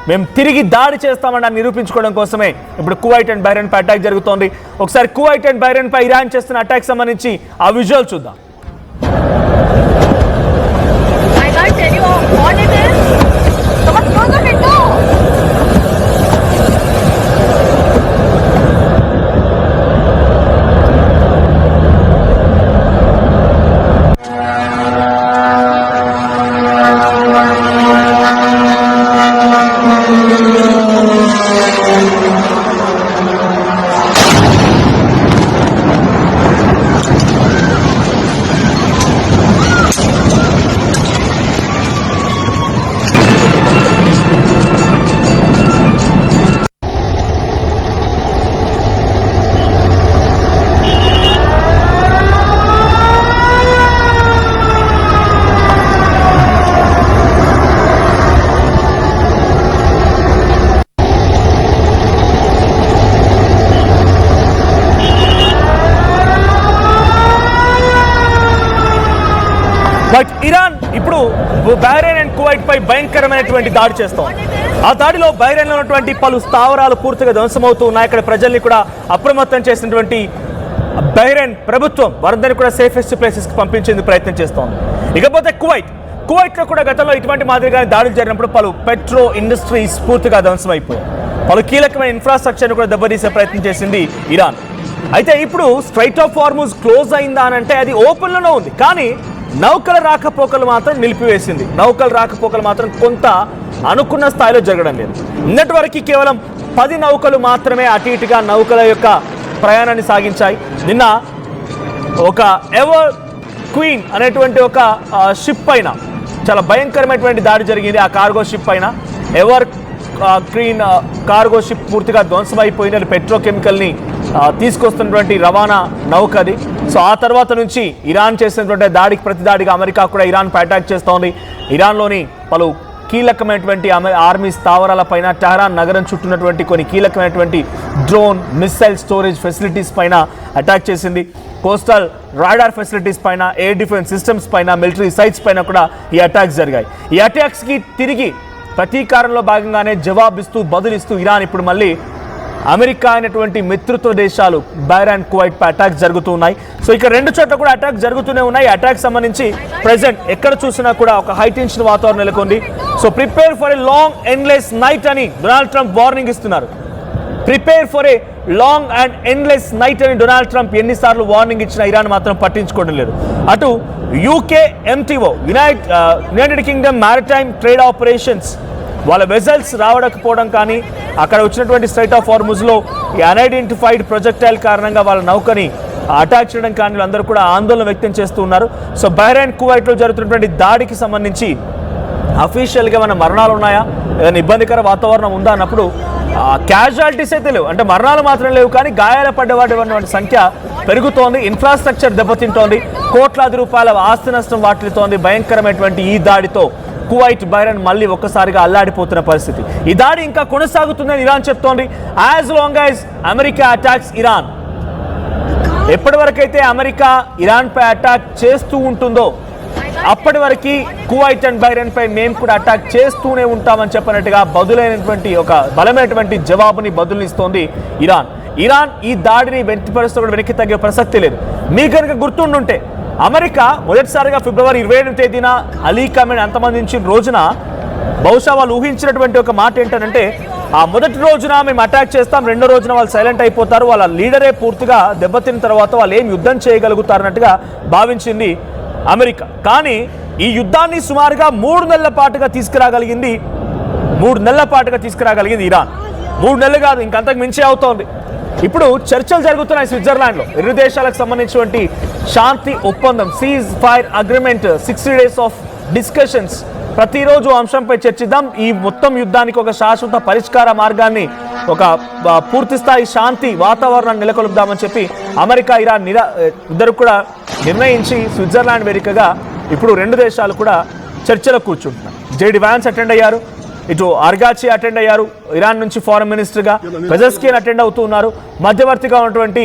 మేము తిరిగి దాడి చేస్తామని నిరూపించుకోవడం కోసమే ఇప్పుడు కువైట్ అండ్ బహ్రెయిన్ పై అటాక్ జరుగుతోంది. ఒకసారి కువైట్ అండ్ బహ్రెయిన్ పై ఇరాన్ చేస్తున్న అటాక్ సంబంధించి ఆ విజువల్ చూద్దాం. బట్ ఇరాన్ ఇప్పుడు బహ్రెయిన్ అండ్ కువైట్ పై భయంకరమైనటువంటి దాడి చేస్తాం. ఆ దాడిలో బహ్రెయిన్లో ఉన్నటువంటి పలు స్థావరాలు పూర్తిగా ధ్వంసమవుతూ ఉన్నాయి. ఇక్కడ ప్రజల్ని కూడా అప్రమత్తం చేసినటువంటి బహ్రెయిన్ ప్రభుత్వం వారందరినీ కూడా సేఫెస్ట్ ప్లేసెస్కి పంపించేందుకు ప్రయత్నం చేస్తోంది. ఇకపోతే కువైట్లో కూడా గతంలో ఇటువంటి మాదిరిగానే దాడులు జరిగినప్పుడు పలు పెట్రో ఇండస్ట్రీస్ పూర్తిగా ధ్వంసమైపోయాయి. పలు కీలకమైన ఇన్ఫ్రాస్ట్రక్చర్ను కూడా దెబ్బతీసే ప్రయత్నం చేసింది ఇరాన్. అయితే ఇప్పుడు స్ట్రైట్ ఆఫ్ హార్ముజ్ క్లోజ్ అయిందా అని అంటే అది ఓపెన్లోనే ఉంది, కానీ నౌకల రాకపోకలు మాత్రం నిలిపివేసింది. నౌకల రాకపోకలు మాత్రం కొంత అనుకున్న స్థాయిలో జరగడం లేదు. నిన్నటి వరకు కేవలం 10 నౌకలు మాత్రమే అటు ఇటుగా నౌకల యొక్క ప్రయాణాన్ని సాగించాయి. నిన్న ఒక ఎవర్ క్వీన్ అనేటువంటి ఒక షిప్ పైన చాలా భయంకరమైనటువంటి దాడి జరిగింది. ఆ కార్గో షిప్ పైన ఎవర్ క్వీన్ కార్గో షిప్ పూర్తిగా ధ్వంసమైపోయింది. పెట్రోకెమికల్ని తీసుకొస్తున్నటువంటి రవాణా నౌకది. సో ఆ తర్వాత నుంచి ఇరాన్ చేసినటువంటి దాడికి ప్రతిదాడిగా అమెరికా కూడా ఇరాన్పై అటాక్ చేస్తోంది. ఇరాన్లోని పలు కీలకమైనటువంటి ఆర్మీ స్థావరాల పైన, టెహరాన్ నగరం చుట్టూన్నటువంటి కొన్ని కీలకమైనటువంటి డ్రోన్ మిస్సైల్ స్టోరేజ్ ఫెసిలిటీస్ పైన అటాక్ చేసింది. కోస్టల్ రాడార్ ఫెసిలిటీస్ పైన, ఎయిర్ డిఫెన్స్ సిస్టమ్స్ పైన, మిలిటరీ సైట్స్ పైన కూడా ఈ అటాక్స్ జరిగాయి. ఈ అటాక్స్కి తిరిగి ప్రతీకారంలో భాగంగానే జవాబిస్తూ బదులిస్తూ ఇరాన్ ఇప్పుడు మళ్ళీ అమెరికా అయినటువంటి మిత్రత్వ దేశాలు బహ్రెయిన్ కువైట్ పై అటాక్స్ జరుగుతూ ఉన్నాయి. సో ఇక 2 చోట్ల కూడా అటాక్ జరుగుతూనే ఉన్నాయి. అటాక్ సంబంధించి ప్రెజెంట్ ఎక్కడ చూసినా కూడా ఒక హై టెన్షన్ వాతావరణం నెలకొంది. So prepare for a long endless night అని డొనాల్డ్ ట్రంప్ వార్నింగ్ ఇస్తున్నారు. Prepare for a long and endless night అని డొనాల్డ్ ట్రంప్ ఎన్నిసార్లు వార్నింగ్ ఇచ్చినా ఇరాన్ మాత్రం పట్టించుకోవడం లేదు. అటు UK MTO United Kingdom maritime trade operations వాళ్ళ వెజల్స్ రావడకపోవడం కానీ, అక్కడ వచ్చినటువంటి స్ట్రైట్ ఆఫ్ హార్ముజ్లో ఈ అన్ఐడెంటిఫైడ్ ప్రొజెక్టైల్ కారణంగా వాళ్ళ నౌకని అటాక్ చేయడం కానీ వీళ్ళందరూ కూడా ఆందోళన వ్యక్తం చేస్తూ ఉన్నారు. సో బహ్రెయిన్ కువైట్లో జరుగుతున్నటువంటి దాడికి సంబంధించి అఫీషియల్గా ఏమైనా మరణాలు ఉన్నాయా, ఏదైనా ఇబ్బందికర వాతావరణం ఉందా అన్నప్పుడు క్యాజువాలిటీస్ అయితే లేవు. అంటే మరణాలు మాత్రం లేవు, కానీ గాయాల పడ్డవాటి సంఖ్య పెరుగుతోంది. ఇన్ఫ్రాస్ట్రక్చర్ దెబ్బతింటోంది. కోట్లాది రూపాయల ఆస్తి నష్టం వాటిల్తోంది. భయంకరమైనటువంటి ఈ దాడితో కువైట్ బహ్రెయిన్ మళ్ళీ ఒక్కసారిగా అల్లాడిపోతున్న పరిస్థితి. ఈ దాడి ఇంకా కొనసాగుతుందని ఇరాన్ చెప్తోంది. As long as America attacks Iran, ఎప్పటి వరకైతే అమెరికా ఇరాన్పై అటాక్ చేస్తూ ఉంటుందో అప్పటి వరకు కువైట్ అండ్ బహ్రెయిన్ పై మేము కూడా అటాక్ చేస్తూనే ఉంటామని చెప్పినట్టుగా బదులైనటువంటి ఒక బలమైనటువంటి జవాబుని బదులిస్తోంది ఇరాన్. ఈ దాడిని వెనక్కి తగ్గే ప్రసక్తి లేదు. మీకు కనుక గుర్తుండుంటే అమెరికా మొదటిసారిగా ఫిబ్రవరి 27వ తేదీన అలీ ఖమేనీ అంతమందించిన రోజున బహుశా వాళ్ళు ఊహించినటువంటి ఒక మాట ఏంటంటే, ఆ మొదటి రోజున మేము అటాక్ చేస్తాం, రెండో రోజున వాళ్ళు సైలెంట్ అయిపోతారు, వాళ్ళ లీడరే పూర్తిగా దెబ్బతిన్న తర్వాత వాళ్ళు ఏం యుద్ధం చేయగలుగుతారన్నట్టుగా భావించింది అమెరికా. కానీ ఈ యుద్ధాన్ని సుమారుగా 3 నెలల పాటుగా తీసుకురాగలిగింది 3 నెలల పాటుగా తీసుకురాగలిగింది ఇరాన్. 3 నెలలు కాదు, ఇంకంతకు మించి అవుతోంది. ఇప్పుడు చర్చలు జరుగుతున్నాయి స్విట్జర్లాండ్లో. 2 దేశాలకు సంబంధించినటువంటి శాంతి ఒప్పందం, cease fire agreement, 60 days of discussions. ప్రతిరోజు అంశంపై చర్చిద్దాం, ఈ మొత్తం యుద్ధానికి ఒక శాశ్వత పరిష్కార మార్గాన్ని, ఒక పూర్తిస్థాయి శాంతి వాతావరణాన్ని నెలకొల్పుదామని చెప్పి అమెరికా ఇరాన్ ఇద్దరు కూడా నిర్ణయించి స్విట్జర్లాండ్ వేదికగా ఇప్పుడు 2 దేశాలు కూడా చర్చలకు కూర్చుంటున్నాయి. జేడి వ్యాన్స్ అటెండ్ అయ్యారు, ఇటు అర్గాచి అటెండ్ అయ్యారు, ఇరాన్ నుంచి ఫారెన్ మినిస్టర్గా పెజెస్కిన్ అటెండ్ అవుతూ ఉన్నారు. మధ్యవర్తిగా ఉన్నటువంటి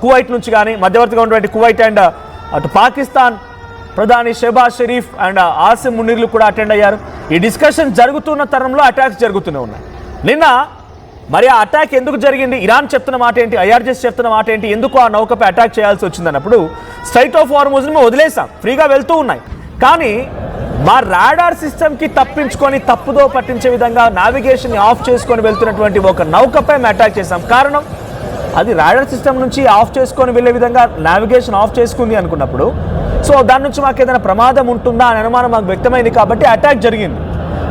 కువైట్ నుంచి కానీ, మధ్యవర్తిగా ఉన్నటువంటి కువైట్ అండ్ అటు పాకిస్తాన్ ప్రధాని షెహబాజ్ షరీఫ్ అండ్ ఆసిమ్ మునీర్లు కూడా అటెండ్ అయ్యారు. ఈ డిస్కషన్ జరుగుతున్న తరంలో అటాక్స్ జరుగుతూనే ఉన్నాయి. నిన్న మరి ఆ అటాక్ ఎందుకు జరిగింది, ఇరాన్ చెప్తున్న మాట ఏంటి, ఐఆర్జీఎస్ చెప్తున్న మాట ఏంటి, ఎందుకు ఆ నౌకపై అటాక్ చేయాల్సి వచ్చిందన్నప్పుడు స్ట్రైట్ ఆఫ్ హార్మూజ్ని మేము వదిలేసాం, ఫ్రీగా వెళ్తూ ఉన్నాయి. కానీ మా రాడార్ సిస్టమ్కి తప్పించుకొని తప్పుదో పట్టించే విధంగా నావిగేషన్ని ఆఫ్ చేసుకొని వెళ్తున్నటువంటి ఒక నౌకపై మేము అటాక్ చేసాం. కారణం అది రాడార్ సిస్టమ్ నుంచి ఆఫ్ చేసుకొని వెళ్ళే విధంగా నావిగేషన్ ఆఫ్ చేసుకుంది అనుకున్నప్పుడు సో దాని నుంచి మాకు ఏదైనా ప్రమాదం ఉంటుందా అనే అనుమానం మాకు వ్యక్తమైంది కాబట్టి అటాక్ జరిగింది.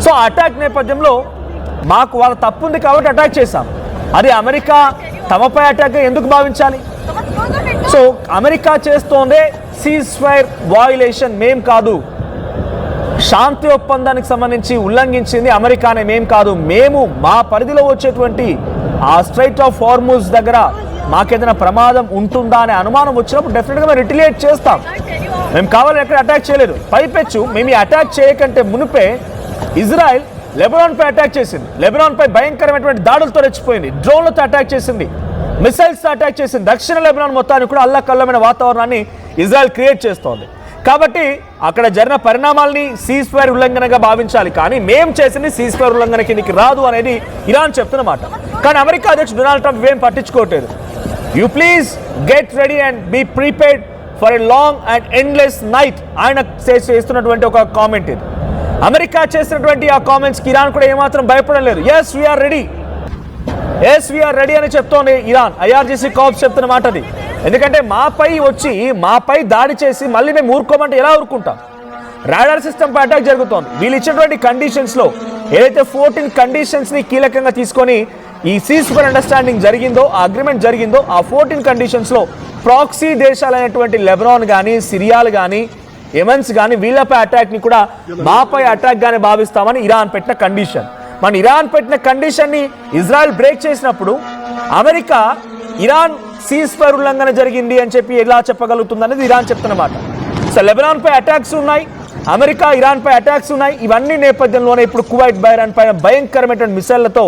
సో అటాక్ నేపథ్యంలో మాకు వాళ్ళ తప్పు ఉంది కాబట్టి అటాక్ చేశాం. అది అమెరికా తమపై అటాక్గా ఎందుకు భావించాలి? సో అమెరికా చేస్తోందే సీజ్ ఫైర్ వయోలేషన్, మేం కాదు. శాంతి ఒప్పందానికి సంబంధించి ఉల్లంఘించింది అమెరికానే, మేం కాదు. మేము మా పరిధిలో వచ్చేటువంటి ఆ స్ట్రైట్ ఆఫ్ హార్మూజ్ దగ్గర మాకేదైనా ప్రమాదం ఉంటుందా అనే అనుమానం వచ్చినప్పుడు డెఫినెట్గా మేము రిటిలియేట్ చేస్తాం. మేము కావాలని ఎక్కడ అటాక్ చేయలేదు. పైపెచ్చు మేము ఈ అటాక్ చేయకంటే మునిపే ఇజ్రాయెల్ లెబనాన్పై అటాక్ చేసింది. లెబనాన్పై భయంకరమైనటువంటి దాడులతో రెచ్చిపోయింది. డ్రోన్లతో అటాక్ చేసింది, మిసైల్స్తో అటాక్ చేసింది. దక్షిణ లెబనాన్ మొత్తానికి కూడా అల్లకల్లమైన వాతావరణాన్ని ఇజ్రాయెల్ క్రియేట్ చేస్తోంది. కాబట్టి అక్కడ జరిగిన పరిణామాల్ని సీజ్ ఫైర్ ఉల్లంఘనగా భావించాలి, కానీ మేము చేసింది సీజ్ ఫైర్ ఉల్లంఘన కిందకి రాదు అనేది ఇరాన్ చెప్తున్నమాట. కానీ అమెరికా అధ్యక్షుడు డొనాల్డ్ ట్రంప్ ఏం పట్టించుకోవట్లేదు. You please get ready and be prepared for a long and endless night ఆయన చేస్తున్నటువంటి ఒక కామెంట్ ఇది. అమెరికా చేసినటువంటి ఆ కామెంట్స్కి ఇరాన్ కూడా ఏమాత్రం భయపడలేదు. ఎస్ వీఆర్ రెడీ అని చెప్తోంది ఇరాన్. ఐఆర్జీసీ కార్ప్స్ చెప్తున్న మాట అది. ఎందుకంటే మాపై దాడి చేసి మళ్ళీ మేము ఊరుకోమంటే ఎలా ఊరుకుంటాం? రాడార్ సిస్టమ్ పై అటాక్ జరుగుతోంది. వీళ్ళు ఇచ్చినటువంటి కండిషన్స్లో ఏదైతే 14 కండిషన్స్ని కీలకంగా తీసుకొని ఈ సీజ్ ఫైర్ అండర్స్టాండింగ్ జరిగిందో, ఆ అగ్రిమెంట్ జరిగిందో, ఆ 14 కండిషన్స్లో ప్రాక్సీ దేశాలైనటువంటి లెబనాన్ కానీ, సిరియాలు కానీ, యెమెన్స్ కానీ వీళ్ళపై అటాక్ని కూడా మాపై అటాక్గానే భావిస్తామని ఇరాన్ పెట్టిన కండిషన్. మన ఇరాన్ పెట్టిన కండిషన్ని ఇజ్రాయెల్ బ్రేక్ చేసినప్పుడు అమెరికా ఇరాన్ సీజ్ ఫైర్ ఉల్లంఘన జరిగింది అని చెప్పి ఎలా చెప్పగలుగుతుంది అనేది ఇరాన్ చెప్తున్నమాట. సో లెబనాన్పై అటాక్స్ ఉన్నాయి, అమెరికా ఇరాన్పై అటాక్స్ ఉన్నాయి. ఇవన్నీ నేపథ్యంలోనే ఇప్పుడు కువైట్ బహ్రెయిన్ పైన భయంకరమైనటువంటి మిసైళ్లతో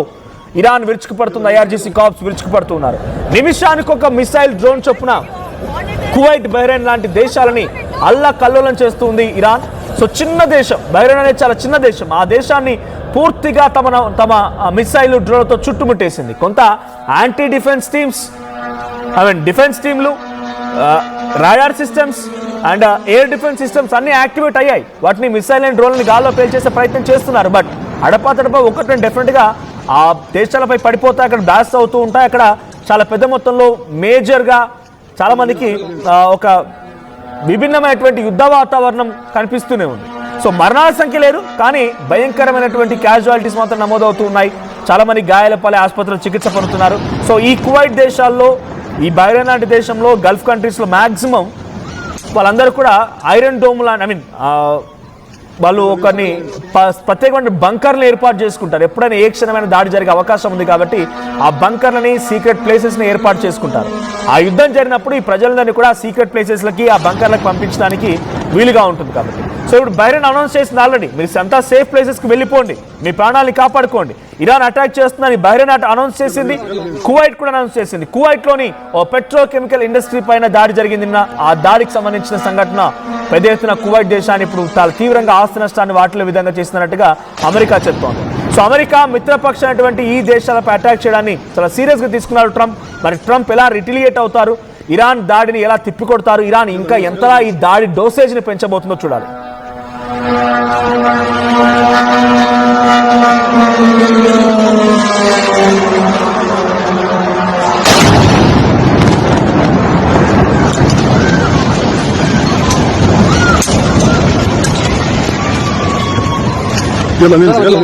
ఇరాన్ విరుచుకుపడుతుంది. ఐఆర్జీసీ కార్ప్స్ విరుచుకుపడుతున్నారు. నిమిషానికి ఒక మిసైల్ డ్రోన్ చొప్పున కువైట్ బహ్రెయిన్ లాంటి దేశాలని అల్లకల్లోలం చేస్తుంది ఇరాన్. సో చిన్న దేశం బహ్రెయిన్ అనేది చాలా చిన్న దేశం. ఆ దేశాన్ని పూర్తిగా తమ మిసైల్ డ్రోన్లతో చుట్టుముట్టేసింది. కొంత యాంటీ డిఫెన్స్ టీమ్స్, డిఫెన్స్ టీంలు, radar systems and air defence systems అన్ని యాక్టివేట్ అయ్యాయి. వాటిని మిసైల్ అండ్ డ్రోన్లని గాల్లో పేల్చేసే ప్రయత్నం చేస్తున్నారు. బట్ అడపాతడపా ఒకటి డెఫినెట్గా ఆ దేశాలపై పడిపోతాయి, అక్కడ బ్లాస్ట్ అవుతూ ఉంటాయి. అక్కడ చాలా పెద్ద మొత్తంలో మేజర్గా చాలామందికి ఒక విభిన్నమైనటువంటి యుద్ధ వాతావరణం కనిపిస్తూనే ఉంది. సో మరణాల సంఖ్య లేదు, కానీ భయంకరమైనటువంటి క్యాజువాలిటీస్ మాత్రం నమోదవుతూ ఉన్నాయి. చాలామంది గాయాలపాలే ఆసుపత్రిలో చికిత్స పొందుతున్నారు. సో ఈ కువైట్ దేశాల్లో, ఈ బహ్రెయిన్ లాంటి దేశంలో, గల్ఫ్ కంట్రీస్లో మ్యాక్సిమం వాళ్ళందరూ కూడా ఐరన్ డోమ్ వాళ్ళు ఒకరిని ప్రత్యేకమైన బంకర్లు ఏర్పాటు చేసుకుంటారు. ఎప్పుడైనా ఏ క్షణమైన దాడి జరిగే అవకాశం ఉంది కాబట్టి ఆ బంకర్లని, సీక్రెట్ ప్లేసెస్ని ఏర్పాటు చేసుకుంటారు. ఆ యుద్ధం జరిగినప్పుడు ఈ ప్రజలందరినీ కూడా సీక్రెట్ ప్లేసెస్లకి, ఆ బంకర్లకు పంపించడానికి వీలుగా ఉంటుంది కాబట్టి. సో ఇప్పుడు బహ్రెయిన్ అనౌన్స్ చేసింది ఆల్రెడీ, మీరు అంతా సేఫ్ ప్లేసెస్కి వెళ్ళిపోండి, మీ ప్రాణాలని కాపాడుకోండి. ఇరాన్ అటాక్ చేస్తుందని బహ్రెయిన్ అనౌన్స్ చేసింది, కువైట్ కూడా అనౌన్స్ చేసింది. కువైట్లోని ఓ పెట్రోకెమికల్ ఇండస్ట్రీ పైన దాడి జరిగింది. ఆ దాడికి సంబంధించిన సంఘటన పెద్ద ఎత్తున కువైట్ దేశాన్ని ఇప్పుడు చాలా తీవ్రంగా ఆస్తి నష్టాన్ని వాటిలో విధంగా చేస్తున్నట్టుగా అమెరికా చెప్తోంది. సో అమెరికా మిత్రపక్షమైనటువంటి ఈ దేశాలపై అటాక్ చేయడాన్ని చాలా సీరియస్గా తీసుకున్నారు ట్రంప్. మరి ట్రంప్ ఎలా రిటిలియేట్ అవుతారు, ఇరాన్ దాడిని ఎలా తిప్పికొడతారు, ఇరాన్ ఇంకా ఎంతలా ఈ దాడి డోసేజ్ని పెంచబోతుందో చూడాలి. يلا ننزل.